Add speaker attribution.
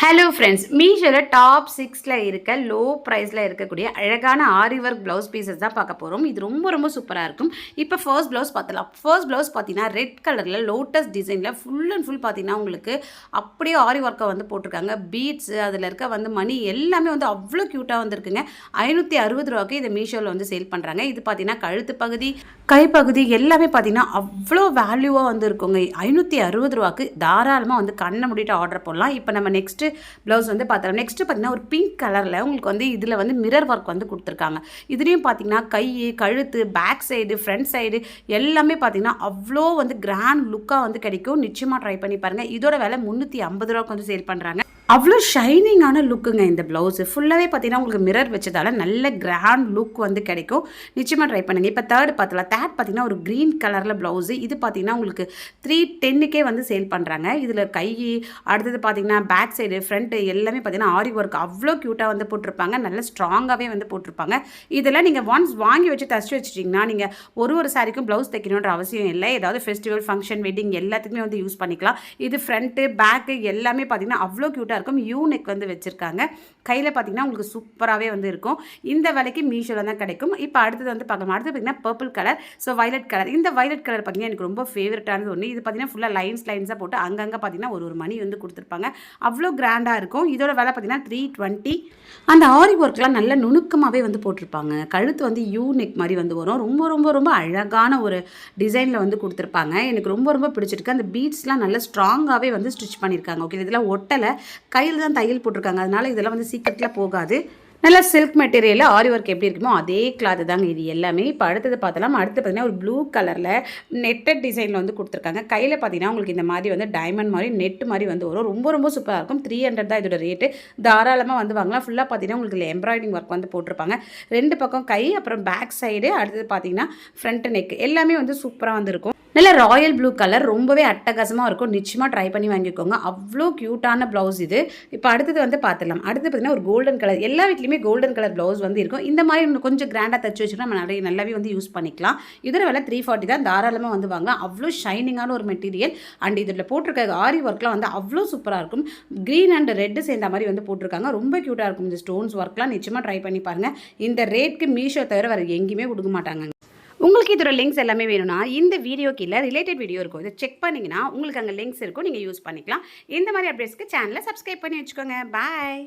Speaker 1: Hello friends, மீஷோவில் top 6ல் இருக்க low ப்ரைஸில் இருக்கக்கூடிய அழகான ஆரி ஒர்க் ப்ளவுஸ் பீசஸ் தான் பார்க்க போகிறோம். இது ரொம்ப சூப்பராக இருக்கும். இப்போ ஃபர்ஸ்ட் ப்ளவுஸ் பார்த்தலாம். ஃபர்ஸ்ட் ப்ளவுஸ் பார்த்தீங்கன்னா ரெட் கலரில் லோட்டஸ் டிசைனில் ஃபுல் அண்ட் ஃபுல் பார்த்தீங்கன்னா உங்களுக்கு அப்படியே ஆரி ஒர்க்கை வந்து போட்டிருக்காங்க. பீட்ஸு அதில் இருக்க வந்து மணி எல்லாமே வந்து அவ்வளோ க்யூட்டாக வந்துருக்குங்க. 560 ரூபாய்க்கு இதை மீஷோவில் வந்து சேல் பண்ணுறாங்க. இது பார்த்தீங்கன்னா கழுத்து பகுதி, கைப்பகுதி எல்லாமே பார்த்தீங்கன்னா அவ்வளோ வேல்யூவாக வந்து இருக்குங்க. 560 ரூபாய்க்கு தாராளமாக வந்து கண்ணை மூடிட்டு ஆர்டர் போடலாம். இப்போ நம்ம நெக்ஸ்ட்டு ப்ளவுஸ் வந்து பார்த்தோம். நெக்ஸ்ட்டு பார்த்தீங்கன்னா ஒரு பிங்க் கலரில் உங்களுக்கு வந்து இதில் வந்து மிரர் ஒர்க் வந்து கொடுத்துருக்காங்க. இதுலேயும் பார்த்தீங்கன்னா கை, கழுத்து, பேக் சைடு, ஃப்ரண்ட் சைடு எல்லாமே பார்த்தீங்கன்னா அவ்வளோ வந்து கிராண்ட் லுக்காக வந்து கிடைக்கும். நிச்சயமாக ட்ரை பண்ணி பாருங்கள். இதோட விலை 350 ரூபாய்க்கு வந்து சேல் பண்ணுறாங்க. அவ்வளோ ஷைனிங்கான லுக்குங்க இந்த ப்ளவுஸு. ஃபுல்லாகவே பார்த்தீங்கன்னா உங்களுக்கு மிரர் வச்சதால் நல்ல கிராண்ட் லுக் வந்து கிடைக்கும். நிச்சயமாக ட்ரை பண்ணுங்கள். இப்போ தேர்ட் பார்த்தீங்கன்னா ஒரு க்ரீன் கலரில் ப்ளவுஸு. இது பார்த்தீங்கன்னா உங்களுக்கு 310க்கே வந்து சேல் பண்ணுறாங்க. இதில் கை, அடுத்தது பார்த்தீங்கன்னா பேக் சைடு, ஃப்ரண்ட்டு எல்லாமே பார்த்தீங்கன்னா ஆரி ஒர்க் அவ்வளோ க்யூட்டாக வந்து போட்டிருப்பாங்க. நல்ல ஸ்ட்ராங்காகவே வந்து போட்டிருப்பாங்க. இதெல்லாம் நீங்கள் ஒன்ஸ் வாங்கி வச்சு தச்சு வச்சுட்டிங்கன்னா நீங்கள் ஒரு சாரிக்கும் ப்ளவுஸ் தைக்கணுன்ற அவசியம் இல்லை. ஏதாவது ஃபெஸ்டிவல், ஃபங்க்ஷன், வெட்டிங் எல்லாத்துக்குமே வந்து யூஸ் பண்ணிக்கலாம். இது ஃப்ரண்ட்டு, பேக்கு எல்லாமே பார்த்தீங்கன்னா அவ்வளோ க்யூட்டாக இருக்கும். யூ நெக் வந்து வச்சிருக்காங்க. கையில் பார்த்தீங்கன்னா உங்களுக்கு சூப்பராகவே வந்து இருக்கும். இந்த விலைக்கு மீஷோவில் தான் கிடைக்கும். இப்போ அடுத்தது வந்து பார்க்கலாம். அடுத்து பார்த்தீங்கன்னா purple colour, so violet colour. இந்த வயலட் கலர் பார்த்தீங்கன்னா எனக்கு ரொம்ப ஃபேவரட்டானது ஒன்று. இது பார்த்தீங்கன்னா ஃபுல்லாக லைன்ஸாக போட்டு அங்கங்கே பார்த்தீங்கன்னா ஒரு மணி வந்து கொடுத்துருப்பாங்க. அவ்வளோ கிராண்டாக இருக்கும். இதோட விலை பார்த்தீங்கன்னா 320. அந்த ஆரி ஒர்க்லாம் நல்ல நுணுக்கமாகவே வந்து போட்டிருப்பாங்க. கழுத்து வந்து யூ நெக் மாதிரி வந்து வரும். ரொம்ப அழகான ஒரு டிசைனில் வந்து கொடுத்துருப்பாங்க. எனக்கு ரொம்ப பிடிச்சிருக்கு. அந்த பீட்ஸ்லாம் நல்ல ஸ்ட்ராங்காகவே வந்து ஸ்டிச் பண்ணியிருக்காங்க. ஓகே, இதெல்லாம் ஒட்டலை, கையில் தான் தையல் போட்டிருக்காங்க. அதனால இதெல்லாம் வந்து சீக்கிரத்தில் போகாது. நல்லா சில்க் மெட்டீரியலில் ஆரி ஒர்க் எப்படி இருக்குமோ அதே கிளாத்து தாங்க இது எல்லாமே. இப்போ அடுத்தது பார்த்தலாம். அடுத்து பார்த்தீங்கன்னா ஒரு ப்ளூ கலரில் நெட்டட் டிசைனில் வந்து கொடுத்துருக்காங்க. கையில் பார்த்தீங்கன்னா உங்களுக்கு இந்த மாதிரி வந்து டைமண்ட் மாதிரி நெட்டு மாதிரி வந்து வரும். ரொம்ப சூப்பராக இருக்கும். 300 தான் இதோட ரேட்டு. தாராளமாக வந்து வாங்கலாம். ஃபுல்லாக பார்த்தீங்கன்னா உங்களுக்கு எம்ப்ராய்டிங் ஒர்க் வந்து போட்டிருப்பாங்க. 2 பக்கம் கை, அப்புறம் பேக் சைடு, அடுத்தது பார்த்தீங்கன்னா ஃப்ரண்ட் நெக் எல்லாமே வந்து சூப்பராக வந்து இருக்கும். நல்ல ராயல் ப்ளூ கலர், ரொம்பவே அட்டகாசமாக இருக்கும். நிச்சயமாக ட்ரை பண்ணி வாங்கிக்கோங்க. அவ்வளோ க்யூட்டான ப்ளவுஸ் இது. இப்போ அடுத்தது வந்து பார்த்துடலாம். அடுத்து பார்த்தீங்கன்னா ஒரு கோல்டன் கலர், எல்லா வீட்லையுமே கோல்டன் கலர் ப்ளவுஸ் வந்து இருக்கும். இந்த மாதிரி இன்னும் கொஞ்சம் கிராண்டாக தச்சு வச்சுன்னா நம்ம நல்லாவே வந்து யூஸ் பண்ணிக்கலாம். இதோட விலை 340 தான். தாராளமாக வந்து வாங்க. அவ்வளோ ஷைனிங்கான ஒரு மெட்டீரியல். அண்ட் இதில் போட்டிருக்க ஆரி ஒர்க்லாம் வந்து அவ்வளோ சூப்பராக இருக்கும். க்ரீன் அண்ட் ரெட்டு சேர்ந்த மாதிரி வந்து போட்டிருக்காங்க. ரொம்ப க்யூட்டாக இருக்கும். இந்த ஸ்டோன்ஸ் ஒர்க்லாம் நிச்சயமாக ட்ரை பண்ணி பாருங்கள். இந்த ரேட்க்கு மீஷோ தவிர வேறு எங்கேயுமே கொடுக்க மாட்டாங்க. உங்களுக்கு இதோட லிங்க்ஸ் எல்லாமே வேணும்னா இந்த வீடியோ கீழே ரிலேட்டட் வீடியோ இருக்கும். இதை செக் பண்ணிங்கன்னா உங்களுக்கு அங்கே லிங்க்ஸ் இருக்கும். நீங்கள் யூஸ் பண்ணிக்கலாம். இந்த மாதிரி அப்டேட்ஸ்க்கு சேனலை சப்ஸ்கிரைப் பண்ணி வச்சுக்கோங்க. பாய்.